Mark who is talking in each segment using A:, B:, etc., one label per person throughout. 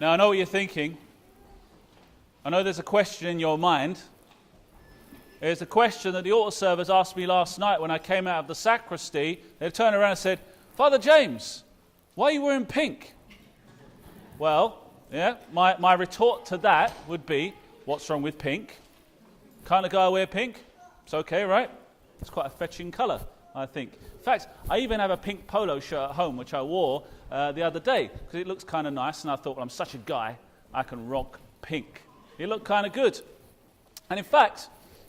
A: Now, I know what you're thinking. I know there's a question in your mind. There's a question that the altar servers asked me last night when I came out of the sacristy. They turned around and said, Father James, why are you wearing pink? Well, yeah, my retort to that would be, what's wrong with pink? Can't a guy wear pink? It's okay, right? It's quite a fetching colour, I think. In fact, I even have a pink polo shirt at home, which I wore the other day, because it looks kind of nice, and I thought, well, I'm such a guy, I can rock pink. It looked kind of good. And in fact,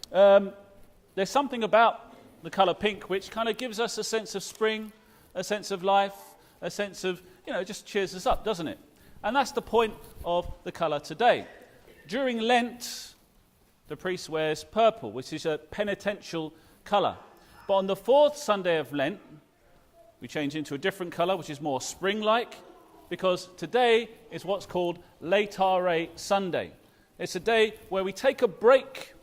A: there's something about the colour pink which kind of gives us a sense of spring, a sense of life, a sense of, just cheers us up, doesn't it? And that's the point of the colour today. During Lent, the priest wears purple, which is a penitential colour. But on the fourth Sunday of Lent, we change into a different colour, which is more spring-like, because today is what's called Laetare Sunday. It's a day where we take a break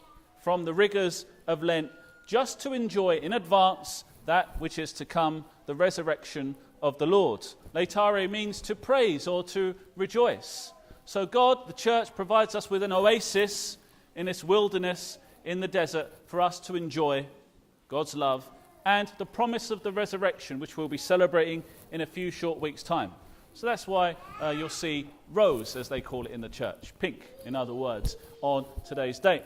A: from the rigours of Lent just to enjoy in advance that which is to come, the resurrection of the Lord. Laetare means to praise or to rejoice. So God, the church, provides us with an oasis in this wilderness, in the desert, for us to enjoy God's love and the promise of the resurrection, which we'll be celebrating in a few short weeks' time. So that's why you'll see rose, as they call it in the church, pink, in other words, on today's date.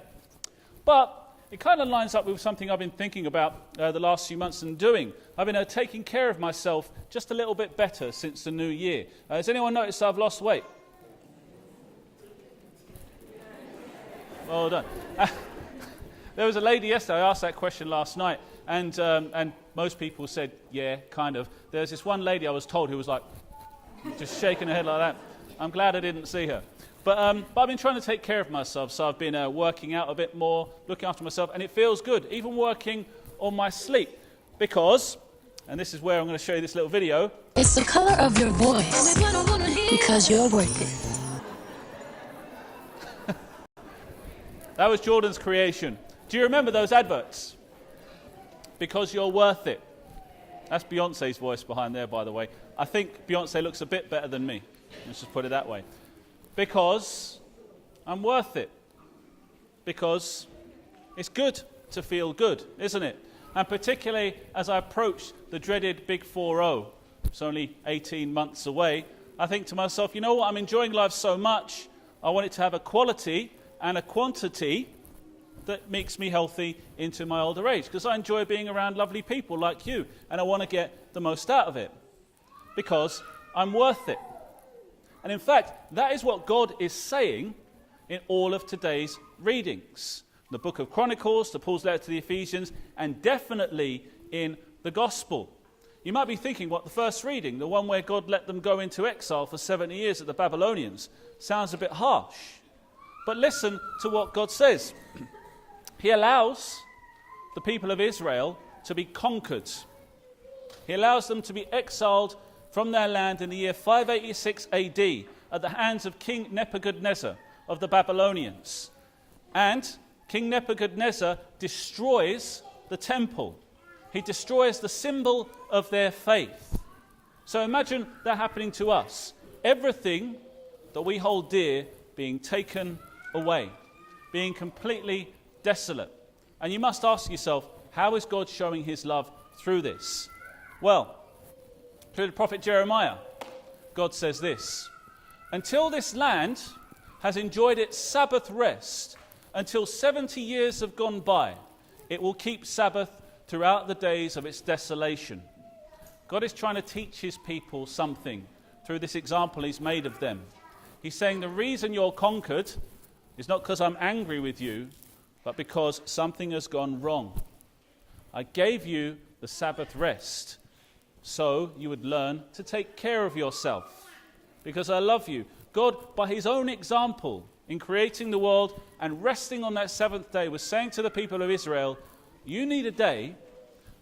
A: But it kind of lines up with something I've been thinking about the last few months and doing. I've been taking care of myself just a little bit better since the new year. Has anyone noticed I've lost weight? Well done. There was a lady yesterday, I asked that question last night, and most people said, yeah, kind of. There's this one lady I was told who was like, just shaking her head like that. I'm glad I didn't see her. But I've been trying to take care of myself, so I've been working out a bit more, looking after myself, and it feels good, even working on my sleep. Because, and this is where I'm going to show you this little video.
B: It's the color of your voice, because you're worth it.
A: That was Jordan's creation. Do you remember those adverts? Because you're worth it. That's Beyonce's voice behind there, by the way. I think Beyonce looks a bit better than me. Let's just put it that way. Because I'm worth it. Because it's good to feel good, isn't it? And particularly as I approach the dreaded Big 4-0, it's only 18 months away, I think to myself, you know what, I'm enjoying life so much, I want it to have a quality and a quantity that makes me healthy into my older age. Because I enjoy being around lovely people like you, and I want to get the most out of it. Because I'm worth it. And in fact, that is what God is saying in all of today's readings. The book of Chronicles, the Paul's letter to the Ephesians, and definitely in the Gospel. You might be thinking, what, the first reading, the one where God let them go into exile for 70 years at the Babylonians, sounds a bit harsh. But listen to what God says. He allows the people of Israel to be conquered. He allows them to be exiled from their land in the year 586 AD at the hands of King Nebuchadnezzar of the Babylonians. And King Nebuchadnezzar destroys the temple. He destroys the symbol of their faith. So imagine that happening to us. Everything that we hold dear being taken away, being completely desolate. And you must ask yourself, how is God showing his love through this? Well, through the prophet Jeremiah, God says this: until this land has enjoyed its Sabbath rest, until 70 years have gone by, it will keep Sabbath throughout the days of its desolation. God is trying to teach his people something through this example he's made of them. He's saying the reason you're conquered is not because I'm angry with you, but because something has gone wrong. I gave you the Sabbath rest so you would learn to take care of yourself, because I love you. God, by his own example in creating the world and resting on that seventh day, was saying to the people of Israel, you need a day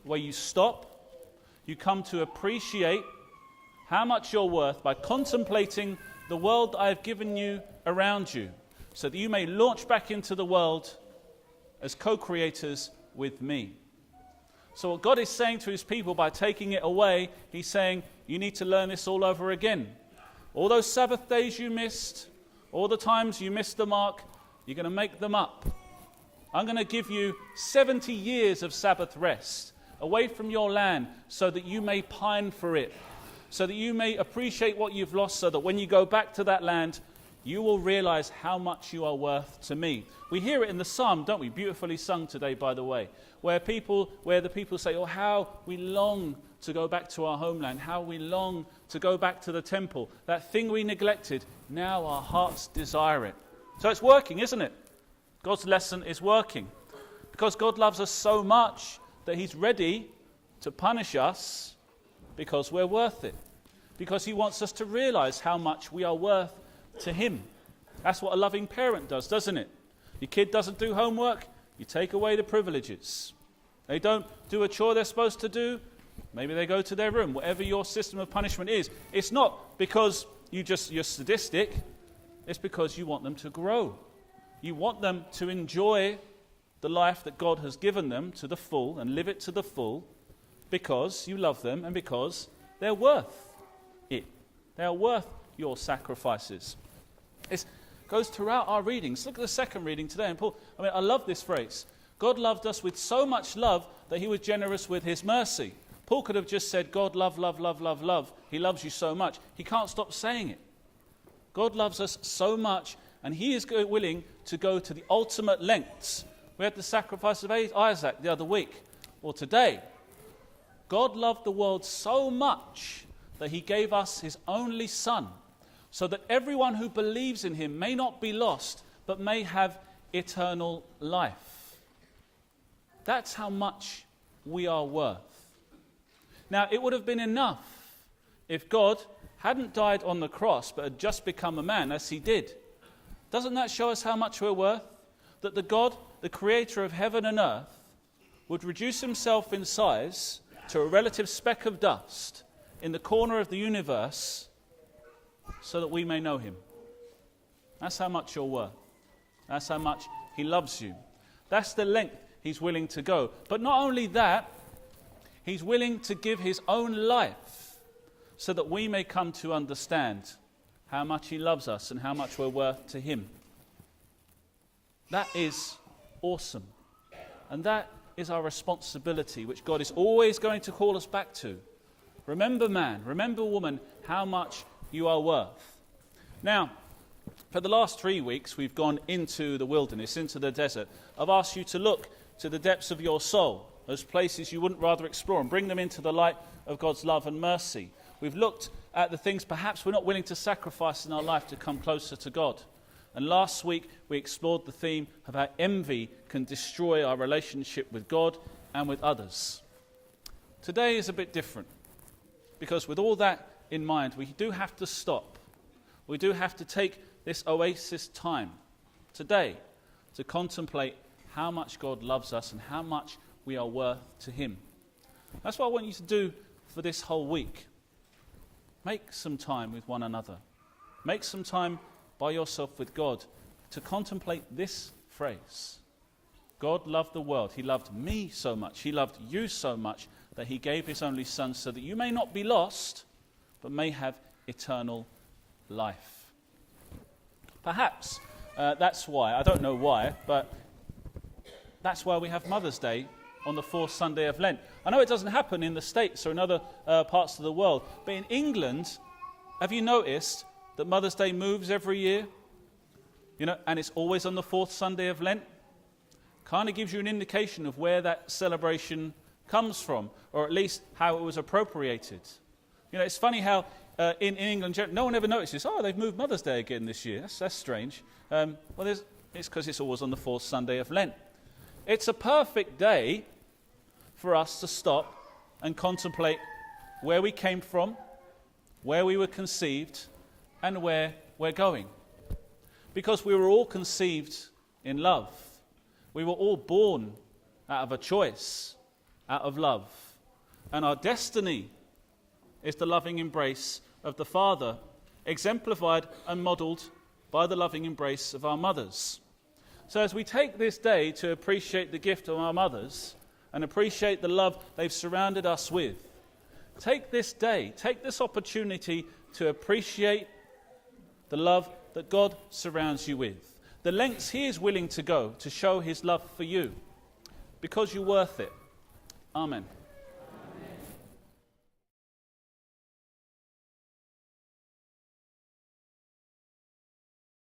A: where you stop, you come to appreciate how much you're worth by contemplating the world I have given you around you, so that you may launch back into the world as co-creators with me. So what God is saying to his people by taking it away, he's saying, you need to learn this all over again. All those Sabbath days you missed, all the times you missed the mark, you're going to make them up. I'm going to give you 70 years of Sabbath rest away from your land so that you may pine for it, so that you may appreciate what you've lost, so that when you go back to that land, you will realize how much you are worth to me. We hear it in the psalm, don't we? Beautifully sung today, by the way, where the people say, oh, how we long to go back to our homeland, how we long to go back to the temple. That thing we neglected, now our hearts desire it. So it's working, isn't it? God's lesson is working. Because God loves us so much that he's ready to punish us because we're worth it. Because he wants us to realize how much we are worth to him. That's what a loving parent does, doesn't it? Your kid doesn't do homework, you take away the privileges. They don't do a chore they're supposed to do, maybe they go to their room. Whatever your system of punishment is, it's not because you're sadistic, it's because you want them to grow. You want them to enjoy the life that God has given them to the full and live it to the full because you love them and because they're worth it. They are worth your sacrifices. It goes throughout our readings. Look at the second reading today. And Paul, I love this phrase. God loved us with so much love that he was generous with his mercy. Paul could have just said, God, love, love, love, love, love. He loves you so much. He can't stop saying it. God loves us so much, and he is willing to go to the ultimate lengths. We had the sacrifice of Isaac the other week, or today. God loved the world so much that he gave us his only Son, so that everyone who believes in him may not be lost, but may have eternal life. That's how much we are worth. Now, it would have been enough if God hadn't died on the cross, but had just become a man, as he did. Doesn't that show us how much we're worth? That the God, the creator of heaven and earth, would reduce himself in size to a relative speck of dust in the corner of the universe so that we may know him. That's how much you're worth. That's how much he loves you. That's the length he's willing to go. But not only that, he's willing to give his own life so that we may come to understand how much he loves us and how much we're worth to him. That is awesome. And that is our responsibility, which God is always going to call us back to. Remember, man, remember, woman, how much you are worth. Now, for the last 3 weeks, we've gone into the wilderness, into the desert. I've asked you to look to the depths of your soul, those places you wouldn't rather explore, and bring them into the light of God's love and mercy. We've looked at the things perhaps we're not willing to sacrifice in our life to come closer to God. And last week, we explored the theme of how envy can destroy our relationship with God and with others. Today is a bit different, because with all that in mind, we do have to stop. We do have to take this oasis time today to contemplate how much God loves us and how much we are worth to him. That's what I want you to do for this whole week. Make some time with one another. Make some time by yourself with God to contemplate this phrase. God loved the world. He loved me so much. He loved you so much that he gave his only Son so that you may not be lost, but may have eternal life. Perhaps that's why, I don't know why, but that's why we have Mother's Day on the fourth Sunday of Lent. I know it doesn't happen in the States or in other parts of the world, but in England, have you noticed that Mother's Day moves every year? You know, and it's always on the fourth Sunday of Lent? Kind of gives you an indication of where that celebration comes from, or at least how it was appropriated. You know, it's funny how in England, no one ever notices, they've moved Mother's Day again this year. That's strange. It's because it's always on the fourth Sunday of Lent. It's a perfect day for us to stop and contemplate where we came from, where we were conceived, and where we're going. Because we were all conceived in love. We were all born out of a choice, out of love. And our destiny is the loving embrace of the Father, exemplified and modelled by the loving embrace of our mothers. So as we take this day to appreciate the gift of our mothers and appreciate the love they've surrounded us with, take this day, take this opportunity to appreciate the love that God surrounds you with, the lengths he is willing to go to show his love for you, because you're worth it. Amen.